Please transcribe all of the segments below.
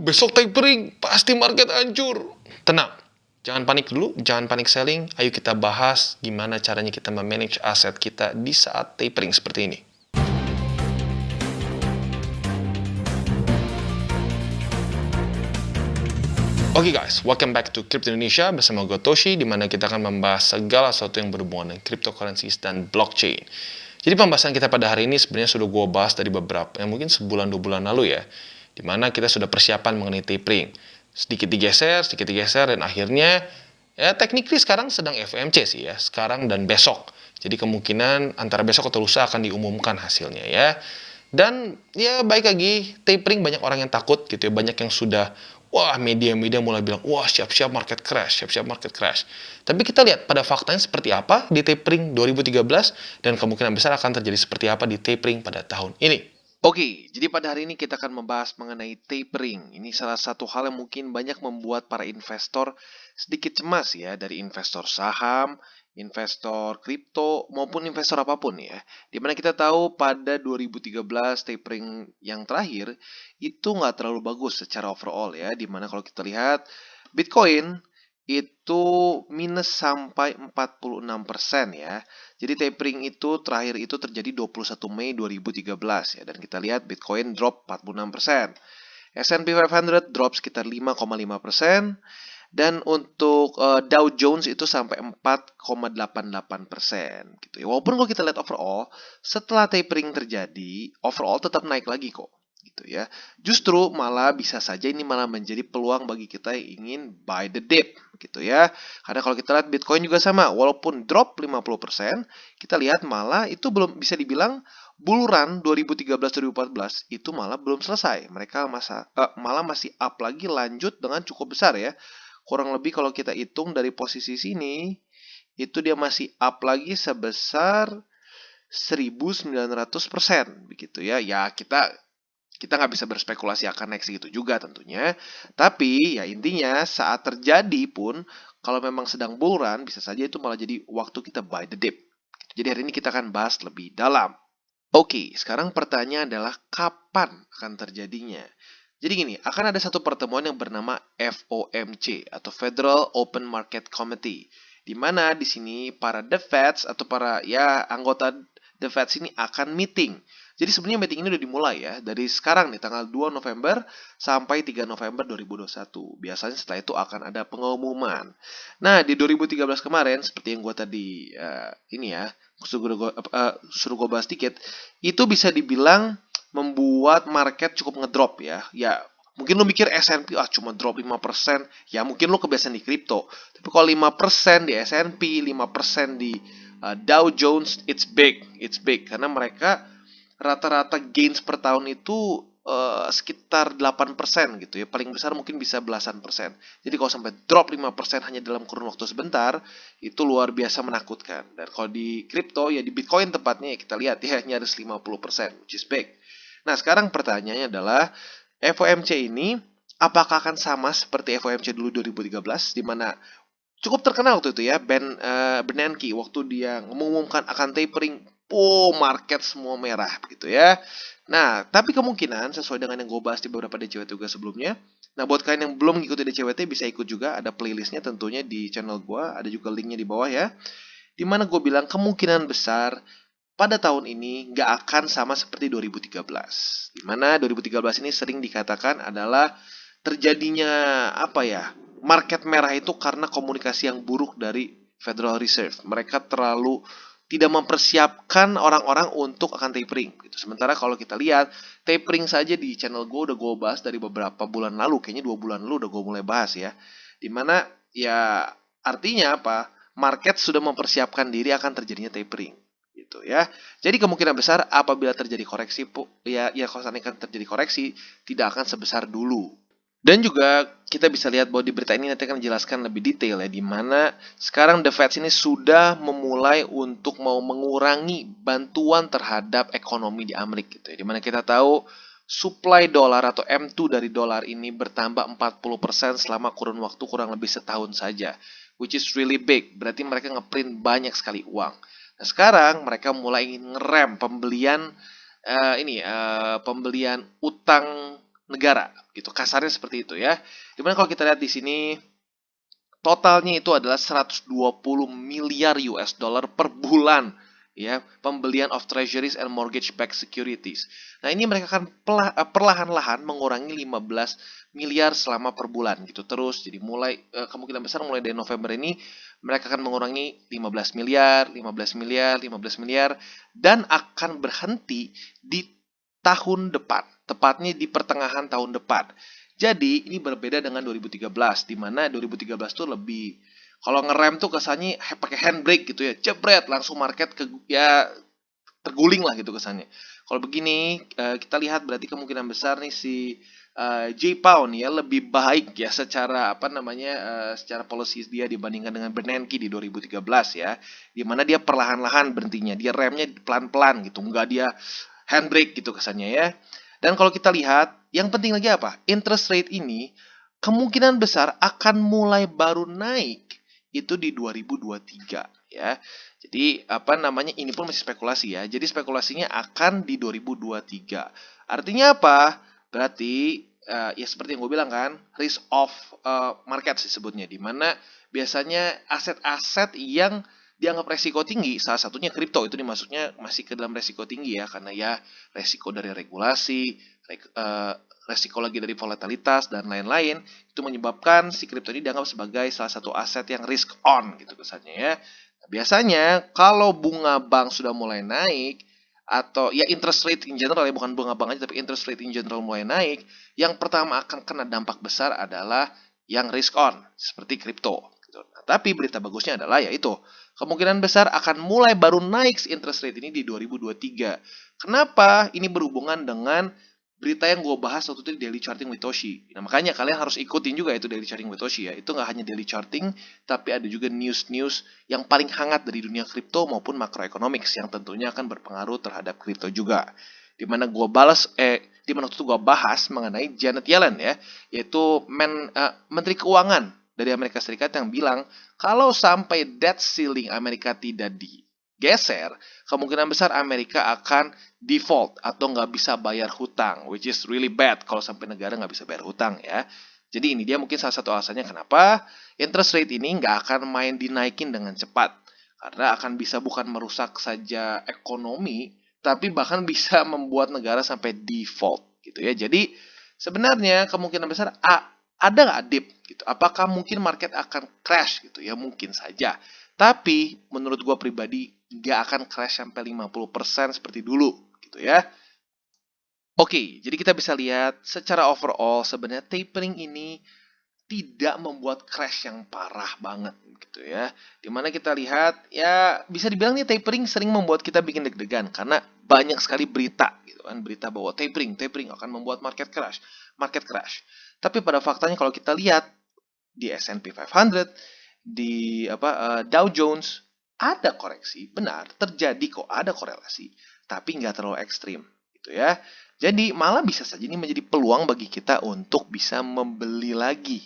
besok tapering, pasti market hancur. Tenang, jangan panik dulu, jangan panik selling. Ayo kita bahas gimana caranya kita memanage aset kita di saat tapering seperti ini. Oke guys, welcome back to Crypto Indonesia bersama gue Toshi, di mana kita akan membahas segala sesuatu yang berhubungan dengan cryptocurrencies dan blockchain. Jadi pembahasan kita pada hari ini sebenarnya sudah gue bahas dari beberapa, yang mungkin sebulan 2 bulan lalu ya, di mana kita sudah persiapan mengenai tapering. Sedikit digeser, dan akhirnya ya technically sekarang sedang FOMC sih ya, sekarang dan besok. Jadi kemungkinan antara besok atau lusa akan diumumkan hasilnya ya. Dan ya baik lagi, tapering banyak orang yang takut gitu ya, banyak yang sudah media-media mulai bilang, siap-siap market crash, siap-siap market crash. Tapi kita lihat pada faktanya seperti apa di tapering 2013 dan kemungkinan besar akan terjadi seperti apa di tapering pada tahun ini. Oke, jadi pada hari ini kita akan membahas mengenai tapering. Ini salah satu hal yang mungkin banyak membuat para investor sedikit cemas ya, dari investor saham, investor kripto, maupun investor apapun ya. Dimana kita tahu pada 2013 tapering yang terakhir itu nggak terlalu bagus secara overall ya. Dimana kalau kita lihat Bitcoin itu minus sampai 46% ya. Jadi tapering itu terakhir itu terjadi 21 Mei 2013 ya. Dan kita lihat Bitcoin drop 46%. S&P 500 drop sekitar 5,5%. Dan untuk Dow Jones itu sampai 4,88% gitu ya. Walaupun kalau kita lihat overall, setelah tapering terjadi, overall tetap naik lagi kok gitu ya. Justru malah bisa saja ini malah menjadi peluang bagi kita yang ingin buy the dip gitu ya. Karena kalau kita lihat Bitcoin juga sama, walaupun drop 50%, kita lihat malah itu belum bisa dibilang bull run 2013-2014 itu malah belum selesai. Mereka malah masih up lagi, lanjut dengan cukup besar ya. Kurang lebih kalau kita hitung dari posisi sini, itu dia masih up lagi sebesar 1900% begitu ya. Ya kita nggak bisa berspekulasi akan naik segitu juga tentunya. Tapi ya intinya saat terjadi pun, kalau memang sedang bull run, bisa saja itu malah jadi waktu kita buy the dip. Jadi hari ini kita akan bahas lebih dalam. Oke, sekarang pertanyaan adalah kapan akan terjadinya? Jadi gini, akan ada satu pertemuan yang bernama FOMC atau Federal Open Market Committee, di mana di sini para The Feds atau para anggota The Feds ini akan meeting. Jadi sebenarnya meeting ini udah dimulai ya, dari sekarang nih tanggal 2 November sampai 3 November 2021. Biasanya setelah itu akan ada pengumuman. Nah, di 2013 kemarin seperti yang gue tadi suruh gue bahas dikit, itu bisa dibilang membuat market cukup ngedrop ya. Ya, mungkin lo mikir S&P cuma drop 5%, ya mungkin lo kebiasaan di kripto. Tapi kalau 5% di S&P, 5% di Dow Jones, it's big karena mereka rata-rata gains per tahun itu sekitar 8% gitu ya. Paling besar mungkin bisa belasan persen. Jadi kalau sampai drop 5% hanya dalam kurun waktu sebentar, itu luar biasa menakutkan. Dan kalau di kripto, ya di Bitcoin tepatnya, ya kita lihat ya nyaris 50%, which is big. Nah, sekarang pertanyaannya adalah FOMC ini apakah akan sama seperti FOMC dulu 2013, di mana cukup terkenal waktu itu ya, Ben Bernanke waktu dia mengumumkan akan tapering, market semua merah begitu ya. Nah, tapi kemungkinan sesuai dengan yang gue bahas di beberapa DCWT juga sebelumnya. Nah, buat kalian yang belum mengikuti DCWT bisa ikut juga, ada playlistnya tentunya di channel gue, ada juga linknya di bawah ya. Dimana gue bilang kemungkinan besar pada tahun ini nggak akan sama seperti 2013. Dimana 2013 ini sering dikatakan adalah terjadinya market merah itu karena komunikasi yang buruk dari Federal Reserve. Mereka terlalu tidak mempersiapkan orang-orang untuk akan tapering gitu. Sementara kalau kita lihat tapering saja di channel gue udah gue bahas dari beberapa bulan lalu, kayaknya 2 bulan lalu udah gue mulai bahas ya. Dimana ya artinya apa? Market sudah mempersiapkan diri akan terjadinya tapering gitu ya. Jadi kemungkinan besar apabila terjadi koreksi kalau akan terjadi koreksi tidak akan sebesar dulu. Dan juga kita bisa lihat bahwa di berita ini nanti akan dijelaskan lebih detail ya, di mana sekarang The Fed ini sudah memulai untuk mau mengurangi bantuan terhadap ekonomi di Amerika gitu ya. Di mana kita tahu supply dolar atau M2 dari dolar ini bertambah 40% selama kurun waktu kurang lebih setahun saja, which is really big. Berarti mereka ngeprint banyak sekali uang. Nah, sekarang mereka mulai ingin ngerem pembelian pembelian utang negara gitu. Kasarnya seperti itu ya. Dimana kalau kita lihat di sini totalnya itu adalah 120 miliar US dollar per bulan ya, pembelian of treasuries and mortgage backed securities. Nah, ini mereka akan perlahan-lahan mengurangi 15 miliar selama per bulan gitu terus. Jadi mulai kemungkinan besar mulai dari November ini mereka akan mengurangi 15 miliar, 15 miliar, 15 miliar dan akan berhenti di tahun depan, tepatnya di pertengahan tahun depan. Jadi ini berbeda dengan 2013, di mana 2013 tuh lebih kalau ngerem tuh kesannya pakai handbrake gitu ya, jebret langsung market ke ya terguling lah gitu kesannya. Kalau begini kita lihat berarti kemungkinan besar nih si J Pound ya lebih baik ya secara apa namanya secara policy dia dibandingkan dengan Bernanke di 2013 ya, di mana dia perlahan-lahan berhentinya, dia remnya pelan-pelan gitu, nggak dia handbrake gitu kesannya ya. Dan kalau kita lihat, yang penting lagi apa? Interest rate ini kemungkinan besar akan mulai baru naik itu di 2023 ya. Jadi apa namanya ini pun masih spekulasi ya. Jadi spekulasinya akan di 2023. Artinya apa? Berarti ya seperti yang gue bilang kan, risk off market disebutnya, di mana biasanya aset-aset yang dianggap resiko tinggi, salah satunya kripto itu dimasuknya masih ke dalam resiko tinggi ya, karena ya resiko dari regulasi, resiko lagi dari volatilitas dan lain-lain, itu menyebabkan si kripto ini dianggap sebagai salah satu aset yang risk on gitu kesannya ya. Nah, biasanya kalau bunga bank sudah mulai naik atau ya interest rate in general ya, bukan bunga bank aja tapi interest rate in general mulai naik, yang pertama akan kena dampak besar adalah yang risk on seperti kripto gitu. Nah, tapi berita bagusnya adalah yaitu kemungkinan besar akan mulai baru naik interest rate ini di 2023. Kenapa? Ini berhubungan dengan berita yang gue bahas waktu itu di Daily Charting with Toshi. Nah, makanya kalian harus ikutin juga itu Daily Charting with Toshi ya. Itu nggak hanya Daily Charting, tapi ada juga news-news yang paling hangat dari dunia kripto maupun macroeconomics yang tentunya akan berpengaruh terhadap kripto juga. Dimana gue dimana waktu itu gue bahas mengenai Janet Yellen ya, yaitu Menteri Keuangan dari Amerika Serikat yang bilang kalau sampai debt ceiling Amerika tidak digeser, kemungkinan besar Amerika akan default atau nggak bisa bayar hutang, which is really bad kalau sampai negara nggak bisa bayar hutang ya. Jadi ini dia mungkin salah satu alasannya kenapa interest rate ini nggak akan main dinaikin dengan cepat. Karena akan bisa bukan merusak saja ekonomi, tapi bahkan bisa membuat negara sampai default gitu ya. Jadi sebenarnya kemungkinan besar ada nggak dip gitu? Apakah mungkin market akan crash gitu ya? Mungkin saja. Tapi menurut gue pribadi nggak akan crash sampai 50% seperti dulu gitu ya. Oke, jadi kita bisa lihat secara overall sebenarnya tapering ini tidak membuat crash yang parah banget gitu ya. Dimana kita lihat ya bisa dibilang nih tapering sering membuat kita bikin deg-degan karena banyak sekali berita gitu kan, berita bahwa tapering akan membuat market crash. Tapi pada faktanya kalau kita lihat di S&P 500, di Dow Jones ada koreksi, benar terjadi kok, ada korelasi, tapi nggak terlalu ekstrim gitu ya. Jadi malah bisa saja ini menjadi peluang bagi kita untuk bisa membeli lagi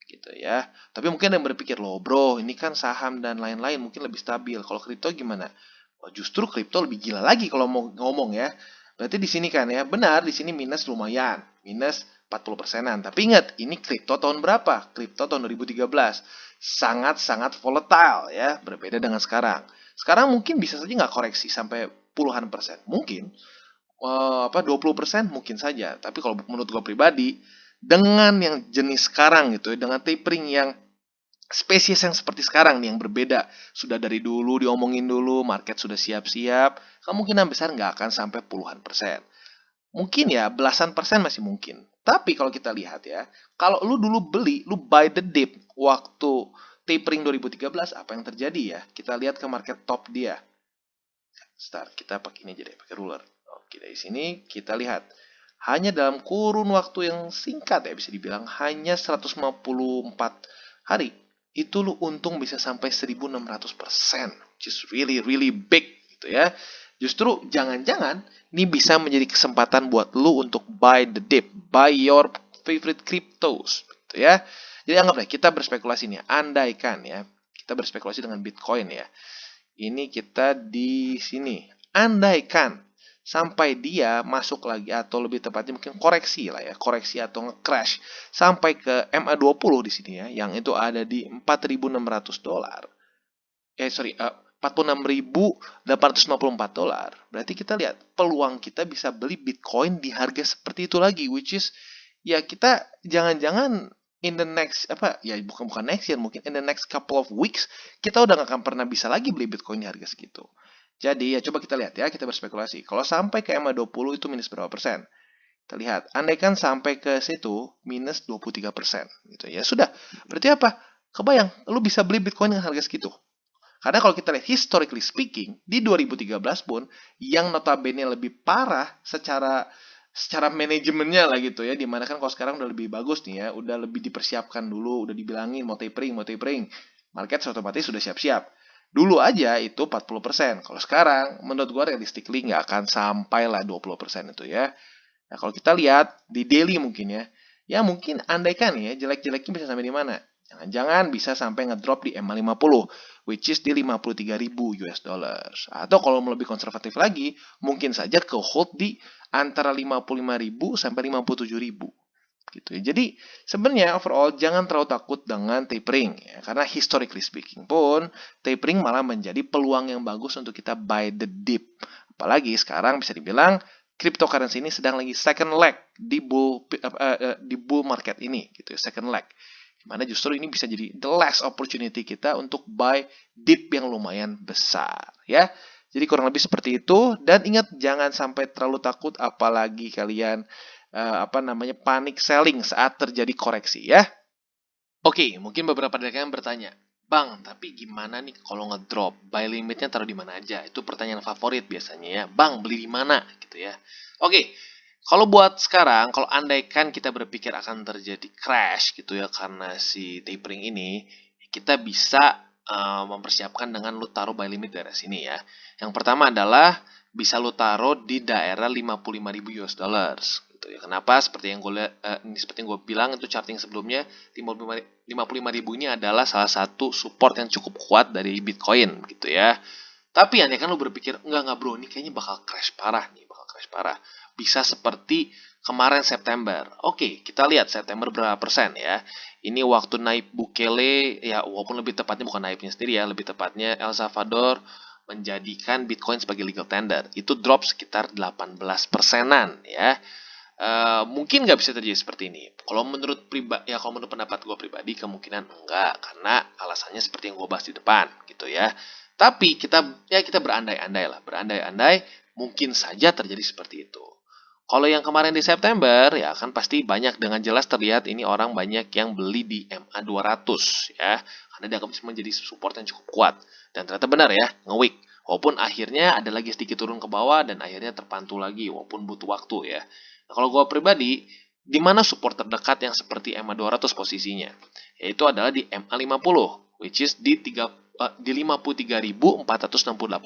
gitu ya. Tapi mungkin ada yang berpikir, loh bro, ini kan saham dan lain-lain mungkin lebih stabil. Kalau kripto gimana? Oh, justru kripto lebih gila lagi kalau mau ngomong ya. Berarti di sini kan ya, benar di sini minus lumayan, minus 40%-an. Tapi ingat, ini kripto tahun berapa? Kripto tahun 2013. Sangat-sangat volatile ya, berbeda dengan sekarang. Sekarang mungkin bisa saja nggak koreksi sampai puluhan persen. Mungkin 20% mungkin saja. Tapi kalau menurut gue pribadi, dengan yang jenis sekarang gitu ya, dengan tapering yang spesies yang seperti sekarang nih yang berbeda, sudah dari dulu diomongin dulu, market sudah siap-siap, kemungkinan besar nggak akan sampai puluhan persen. Mungkin ya belasan persen masih mungkin. Tapi kalau kita lihat ya, kalau lu dulu beli, lu buy the dip waktu tapering 2013, apa yang terjadi ya? Kita lihat ke market top dia. Start, kita pakai ini aja deh, pakai ruler. Oke, dari sini kita lihat. Hanya dalam kurun waktu yang singkat ya, bisa dibilang hanya 154 hari, itu lu untung bisa sampai 1600%, which is really really big gitu ya. Justru jangan-jangan ini bisa menjadi kesempatan buat lu untuk buy the dip, buy your favorite cryptos gitu ya. Jadi anggaplah kita berspekulasi nih, andaikan ya, kita berspekulasi dengan Bitcoin ya. Ini kita di sini. Andaikan sampai dia masuk lagi atau lebih tepatnya mungkin koreksi lah ya, koreksi atau nge-crash sampai ke MA20 di sini ya, yang itu ada di $4.600. Sorry, $46.854. Berarti kita lihat peluang kita bisa beli Bitcoin di harga seperti itu lagi, which is ya kita jangan-jangan in the next bukan next year, mungkin in the next couple of weeks kita udah gak akan pernah bisa lagi beli Bitcoin di harga segitu. Jadi ya coba kita lihat ya, kita berspekulasi. Kalau sampai ke MA20 itu minus berapa persen? Kita lihat, andaikan sampai ke situ minus 23% gitu ya. Sudah. Berarti apa? Kebayang, lu bisa beli Bitcoin dengan harga segitu. Karena kalau kita lihat historically speaking, di 2013 pun yang notabene lebih parah secara manajemennya lah gitu ya, dimana kan kalau sekarang udah lebih bagus nih ya, udah lebih dipersiapkan dulu, udah dibilangin mau tapering, market otomatis sudah siap-siap. Dulu aja itu 40%, kalau sekarang menurut gua realistically nggak akan sampai lah 20% itu ya. Nah kalau kita lihat di daily mungkin ya mungkin andaikan ya jelek-jeleknya bisa sampai di mana? Jangan-jangan bisa sampai ngedrop di MA50, which is di 53.000 US dollars. Atau kalau mau lebih konservatif lagi, mungkin saja ke hold di antara 55.000 sampai 57.000. Gitu ya. Jadi sebenarnya overall jangan terlalu takut dengan tapering ya, karena historically speaking pun tapering malah menjadi peluang yang bagus untuk kita buy the dip. Apalagi sekarang bisa dibilang cryptocurrency ini sedang lagi second leg di bull market ini gitu ya, second leg. Dimana justru ini bisa jadi the last opportunity kita untuk buy dip yang lumayan besar ya. Jadi kurang lebih seperti itu, dan ingat jangan sampai terlalu takut apalagi kalian panic selling saat terjadi koreksi ya. Oke, mungkin beberapa dari kalian bertanya, Bang, tapi gimana nih kalau ngedrop? Buy limitnya taruh di mana aja? Itu pertanyaan favorit biasanya ya. Bang, beli di mana gitu ya. Oke, kalau buat sekarang, kalau andaikan kita berpikir akan terjadi crash gitu ya karena si tapering ini, kita bisa mempersiapkan dengan lu taruh buy limit daerah sini ya. Yang pertama adalah bisa lu taruh di daerah 55.000 US dollars gitu ya. Kenapa? Seperti yang gue bilang itu charting sebelumnya, 55.000 ini adalah salah satu support yang cukup kuat dari Bitcoin gitu ya. Tapi aneh kan lu berpikir, enggak bro, ini kayaknya bakal crash parah nih, bisa seperti kemarin September. Oke, kita lihat September berapa persen ya. Ini waktu naik Bukele, ya walaupun lebih tepatnya bukan naiknya sendiri ya, lebih tepatnya El Salvador menjadikan Bitcoin sebagai legal tender. Itu drop sekitar 18 persenan ya. Mungkin nggak bisa terjadi seperti ini. Kalau menurut pendapat gue pribadi kemungkinan enggak, karena alasannya seperti yang gue bahas di depan gitu ya. Tapi kita berandai-andai mungkin saja terjadi seperti itu. Kalau yang kemarin di September ya kan pasti banyak dengan jelas terlihat ini orang banyak yang beli di MA200 ya, karena dia akan bisa menjadi support yang cukup kuat, dan ternyata benar ya, nge-weak. Walaupun akhirnya ada lagi sedikit turun ke bawah dan akhirnya terpantul lagi walaupun butuh waktu ya. Nah, kalau gue pribadi, di mana support terdekat yang seperti MA200 posisinya? Yaitu adalah di MA50, which is di 53.468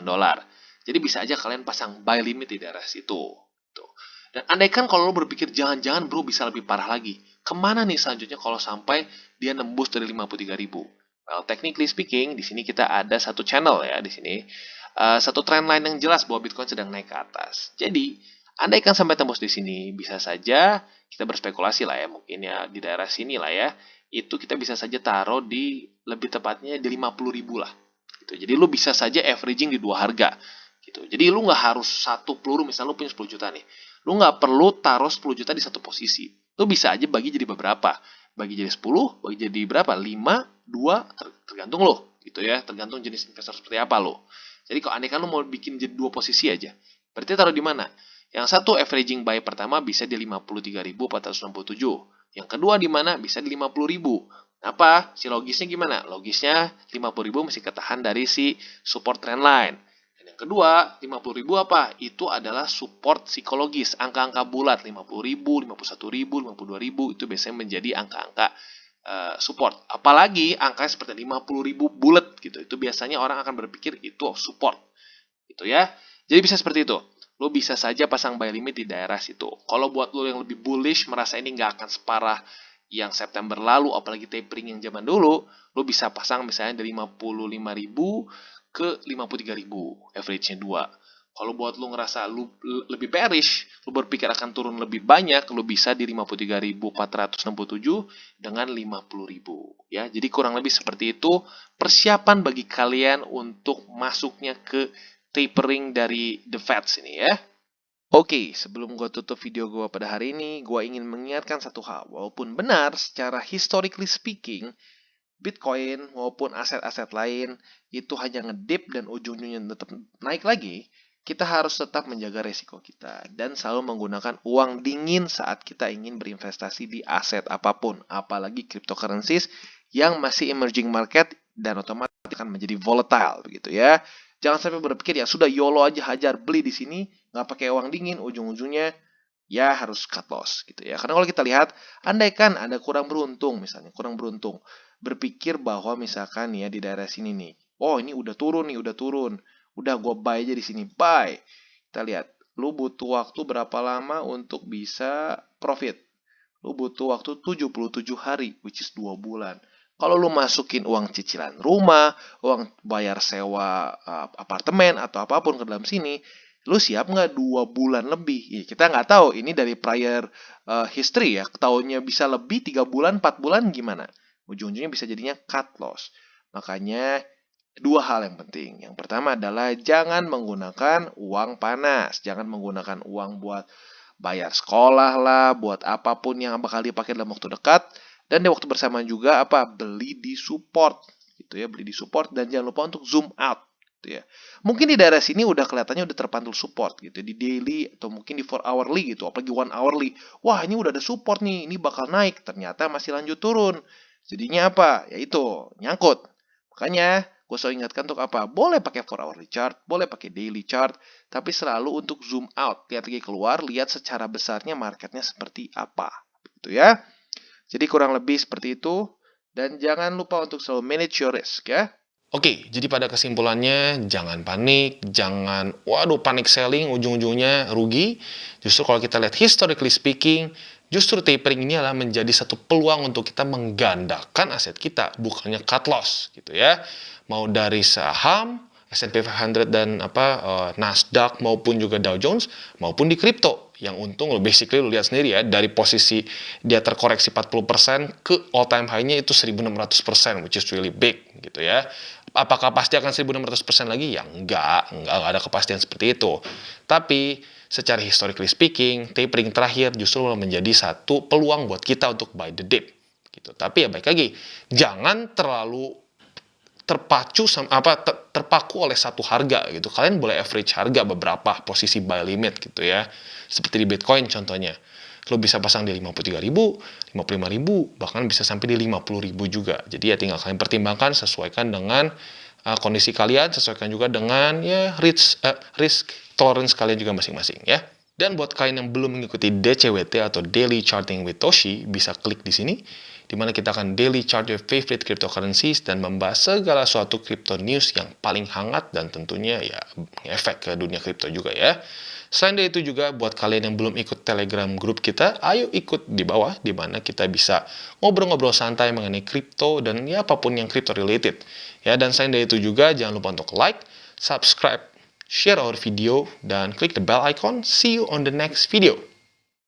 dolar. Jadi bisa aja kalian pasang buy limit di daerah situ. Tuh. Dan andaikan kalau lo berpikir jangan-jangan bro bisa lebih parah lagi, kemana nih selanjutnya kalau sampai dia nembus dari 53.000? Well, technically speaking, di sini kita ada satu channel ya di sini, satu trendline yang jelas bahwa Bitcoin sedang naik ke atas. Jadi andaikan sampai tembus di sini, bisa saja kita berspekulasi lah ya, mungkin ya di daerah sini lah ya, itu kita bisa saja taruh di lebih tepatnya di 50.000 lah. Gitu. Jadi lu bisa saja averaging di dua harga. Gitu. Jadi lu nggak harus satu peluru, misalnya lu punya 10 juta nih. Lu nggak perlu taruh 10 juta di satu posisi. Lu bisa aja bagi jadi beberapa. Bagi jadi 10, bagi jadi berapa? 5, 2, tergantung lo. Gitu ya, tergantung jenis investor seperti apa lo. Jadi kalau andaikan lu mau bikin jadi dua posisi aja, berarti taruh di mana? Yang satu averaging buy pertama bisa di 53.467. Yang kedua di mana? Bisa di 50.000. Apa? Si logisnya gimana? Logisnya 50.000 mesti ketahan dari si support trendline. Dan yang kedua, 50.000 apa? Itu adalah support psikologis, angka-angka bulat 50.000, 51.000, 52.000 itu biasanya menjadi angka-angka support. Apalagi angka seperti 50.000 bulat gitu. Itu biasanya orang akan berpikir itu support. Gitu ya. Jadi bisa seperti itu. Lo bisa saja pasang buy limit di daerah situ. Kalau buat lo yang lebih bullish, merasa ini nggak akan separah yang September lalu, apalagi tapering yang zaman dulu, lo bisa pasang misalnya dari 55.000 ke 53.000, average-nya 2. Kalau buat lu ngerasa lu lebih bearish, lu berpikir akan turun lebih banyak, lu bisa di 53.467 dengan 50.000 ya. Jadi kurang lebih seperti itu persiapan bagi kalian untuk masuknya ke tapering dari the Feds ini ya. Oke, sebelum gue tutup video gue pada hari ini, gue ingin mengingatkan satu hal. Walaupun benar secara historically speaking, Bitcoin maupun aset-aset lain itu hanya ngedip dan ujung-ujungnya tetap naik lagi, kita harus tetap menjaga resiko kita dan selalu menggunakan uang dingin saat kita ingin berinvestasi di aset apapun, apalagi cryptocurrencies yang masih emerging market dan otomatis akan menjadi volatile begitu ya. Jangan sampai berpikir ya sudah YOLO aja hajar beli di sini, nggak pakai uang dingin, ujung-ujungnya ya harus cut loss gitu ya. Karena kalau kita lihat, andaikan Anda kurang beruntung misalnya, kurang beruntung, berpikir bahwa misalkan ya di daerah sini nih, oh ini udah turun nih, udah turun, udah gue buy aja di sini, buy. Kita lihat, lu butuh waktu berapa lama untuk bisa profit? Lu butuh waktu 77 hari, which is 2 bulan. Kalau lu masukin uang cicilan rumah, uang bayar sewa apartemen atau apapun ke dalam sini, lu siap nggak 2 bulan lebih? Ya, kita nggak tahu. Ini dari prior history ya. Tahunnya bisa lebih 3 bulan, 4 bulan gimana? Ujung-ujungnya bisa jadinya cut loss. Makanya dua hal yang penting. Yang pertama adalah jangan menggunakan uang panas. Jangan menggunakan uang buat bayar sekolah lah, buat apapun yang bakal dipakai dalam waktu dekat. Dan di waktu bersamaan juga beli di support gitu ya, beli di support dan jangan lupa untuk zoom out gitu ya. Mungkin di daerah sini udah kelihatannya udah terpantul support gitu di daily atau mungkin di 4 hourly gitu, apalagi 1 hourly. Wah, ini udah ada support nih, ini bakal naik. Ternyata masih lanjut turun. Jadinya Ya itu nyangkut. Makanya gue selalu ingatkan untuk boleh pakai 4 hourly chart, boleh pakai daily chart, tapi selalu untuk zoom out, lihat lagi keluar, lihat secara besarnya marketnya seperti apa gitu ya. Jadi kurang lebih seperti itu. Dan jangan lupa untuk selalu manage your risk ya. Oke, jadi pada kesimpulannya jangan panik, jangan panik selling ujung-ujungnya rugi. Justru kalau kita lihat historically speaking, justru tapering ini adalah menjadi satu peluang untuk kita menggandakan aset kita, bukannya cut loss gitu ya. Mau dari saham, S&P 500 dan Nasdaq maupun juga Dow Jones maupun di kripto. Yang untung lo basically lo lihat sendiri ya, dari posisi dia terkoreksi 40% ke all time high-nya itu 1600%, which is really big gitu ya. Apakah pasti akan 1600% lagi? Ya enggak ada kepastian seperti itu. Tapi secara historically speaking, tapering terakhir justru menjadi satu peluang buat kita untuk buy the dip gitu. Tapi ya baik lagi, jangan terlalu terpaku oleh satu harga gitu. Kalian boleh average harga beberapa posisi buy limit gitu ya. Seperti di Bitcoin contohnya. Lo bisa pasang di 53.000, 55.000, bahkan bisa sampai di 50.000 juga. Jadi ya tinggal kalian pertimbangkan, sesuaikan dengan kondisi kalian, sesuaikan juga dengan ya risk tolerance kalian juga masing-masing ya. Dan buat kalian yang belum mengikuti DCWT atau Daily Charting with Toshi, bisa klik di sini, di mana kita akan daily chart your favorite cryptocurrencies dan membahas segala suatu crypto news yang paling hangat dan tentunya ya efek ke dunia crypto juga ya. Selain dari itu juga buat kalian yang belum ikut Telegram grup kita, ayo ikut di bawah di mana kita bisa ngobrol-ngobrol santai mengenai crypto dan ya apapun yang crypto related. Ya, dan selain dari itu juga jangan lupa untuk like, subscribe, share our video dan klik the bell icon. See you on the next video.